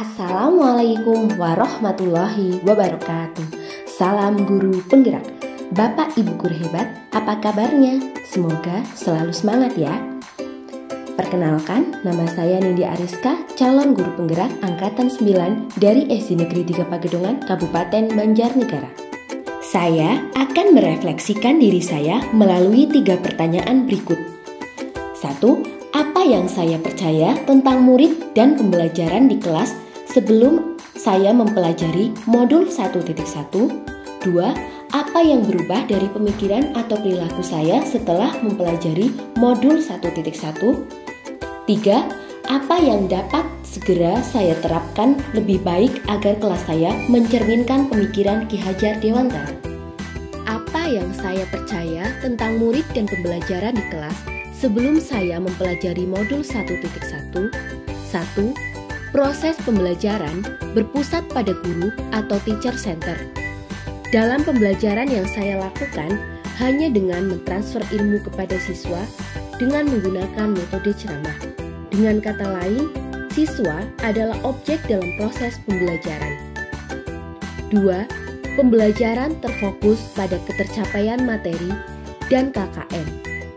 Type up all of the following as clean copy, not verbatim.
Assalamualaikum warahmatullahi wabarakatuh. Salam guru penggerak. Bapak Ibu guru hebat, apa kabarnya? Semoga selalu semangat ya. Perkenalkan, nama saya Nindya Ariska, calon guru penggerak angkatan 9 dari SD Negeri 3 Pagedongan, Kabupaten Banjarnegara. Saya akan merefleksikan diri saya melalui 3 pertanyaan berikut. 1. Apa yang saya percaya tentang murid dan pembelajaran di kelas sebelum saya mempelajari modul 1.1? 2. Apa yang berubah dari pemikiran atau perilaku saya setelah mempelajari modul 1.1? 3. Apa yang dapat segera saya terapkan lebih baik agar kelas saya mencerminkan pemikiran Ki Hajar Dewantara? Apa yang saya percaya tentang murid dan pembelajaran di kelas sebelum saya mempelajari modul 1.1? 1. Proses pembelajaran berpusat pada guru atau teacher center. Dalam pembelajaran yang saya lakukan hanya dengan mentransfer ilmu kepada siswa dengan menggunakan metode ceramah. Dengan kata lain, siswa adalah objek dalam proses pembelajaran. 2. Pembelajaran terfokus pada ketercapaian materi dan KKM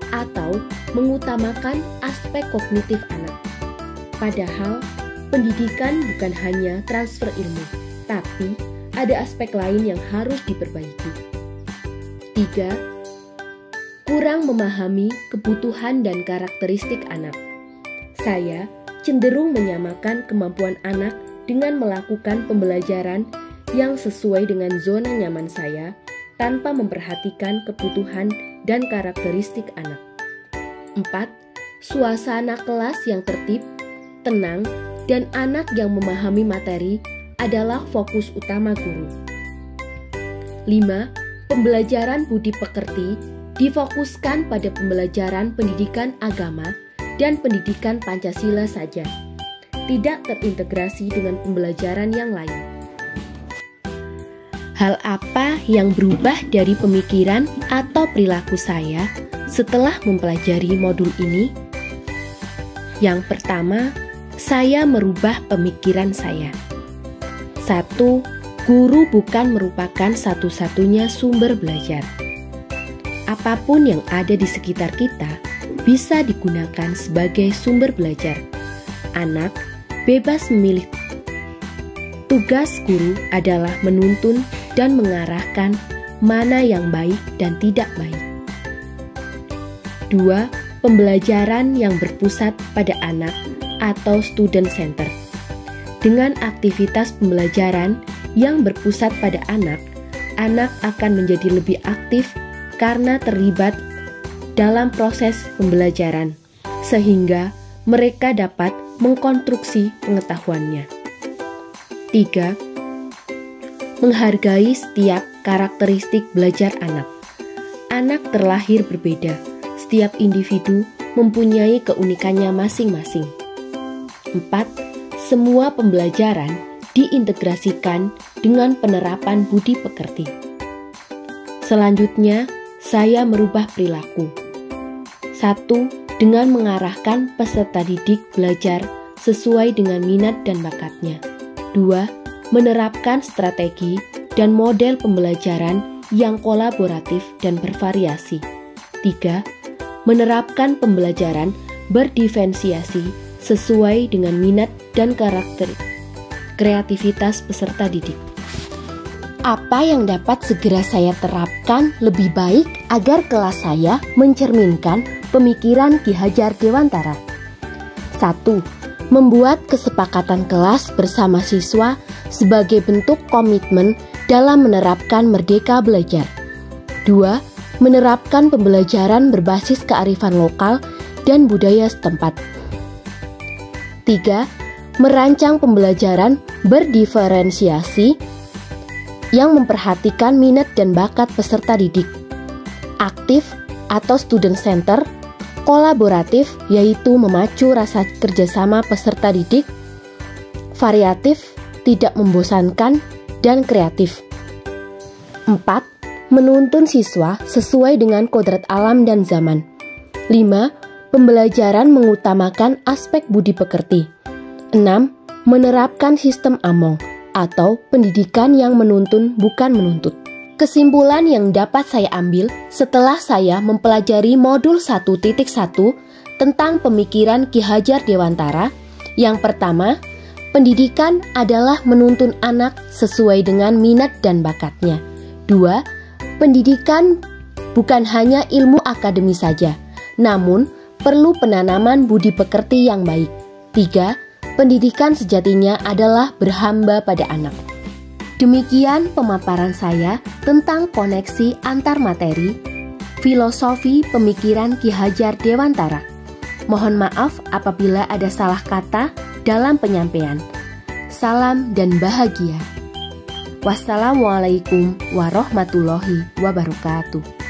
atau mengutamakan aspek kognitif anak. Padahal, pendidikan bukan hanya transfer ilmu, tapi ada aspek lain yang harus diperbaiki. 3. Kurang memahami kebutuhan dan karakteristik anak. Saya cenderung menyamakan kemampuan anak dengan melakukan pembelajaran yang sesuai dengan zona nyaman saya tanpa memperhatikan kebutuhan dan karakteristik anak. 4. Suasana kelas yang tertib, tenang, dan anak yang memahami materi adalah fokus utama guru. 5. Pembelajaran budi pekerti difokuskan pada pembelajaran pendidikan agama dan pendidikan Pancasila saja, tidak terintegrasi dengan pembelajaran yang lain. Hal apa yang berubah dari pemikiran atau perilaku saya setelah mempelajari modul ini? Yang pertama, saya merubah pemikiran saya. 1. Guru bukan merupakan satu-satunya sumber belajar. Apapun yang ada di sekitar kita bisa digunakan sebagai sumber belajar. Anak bebas memilih. Tugas guru adalah menuntun dan mengarahkan mana yang baik dan tidak baik. 2. Pembelajaran yang berpusat pada anak atau student center. Dengan aktivitas pembelajaran yang berpusat pada anak, anak akan menjadi lebih aktif karena terlibat dalam proses pembelajaran, sehingga mereka dapat mengkonstruksi pengetahuannya. 3. Menghargai setiap karakteristik belajar anak. Anak terlahir berbeda, setiap individu mempunyai keunikannya masing-masing. 4. Semua pembelajaran diintegrasikan dengan penerapan budi pekerti. Selanjutnya, saya merubah perilaku. 1. Dengan mengarahkan peserta didik belajar sesuai dengan minat dan bakatnya. 2. Menerapkan strategi dan model pembelajaran yang kolaboratif dan bervariasi. 3. Menerapkan pembelajaran berdiferensiasi sesuai dengan minat dan karakter kreativitas peserta didik. Apa yang dapat segera saya terapkan lebih baik agar kelas saya mencerminkan pemikiran Ki Hajar Dewantara? 1. Membuat kesepakatan kelas bersama siswa sebagai bentuk komitmen dalam menerapkan merdeka belajar. 2. Menerapkan pembelajaran berbasis kearifan lokal dan budaya setempat. 3. Merancang pembelajaran berdiferensiasi yang memperhatikan minat dan bakat peserta didik. Aktif atau student center, kolaboratif yaitu memacu rasa kerjasama peserta didik, variatif, tidak membosankan, dan kreatif. 4. Menuntun siswa sesuai dengan kodrat alam dan zaman. 5. Pembelajaran mengutamakan aspek budi pekerti. 6. menerapkan sistem AMONG atau pendidikan yang menuntun bukan menuntut. Kesimpulan yang dapat saya ambil setelah saya mempelajari modul 1.1 tentang pemikiran Ki Hajar Dewantara, yang pertama, pendidikan adalah menuntun anak sesuai dengan minat dan bakatnya. 2. Pendidikan bukan hanya ilmu akademis saja, namun perlu penanaman budi pekerti yang baik. 3. Pendidikan sejatinya adalah berhamba pada anak. Demikian pemaparan saya tentang koneksi antar materi, filosofi pemikiran Ki Hajar Dewantara. Mohon maaf apabila ada salah kata dalam penyampaian. Salam dan bahagia. Wassalamualaikum warahmatullahi wabarakatuh.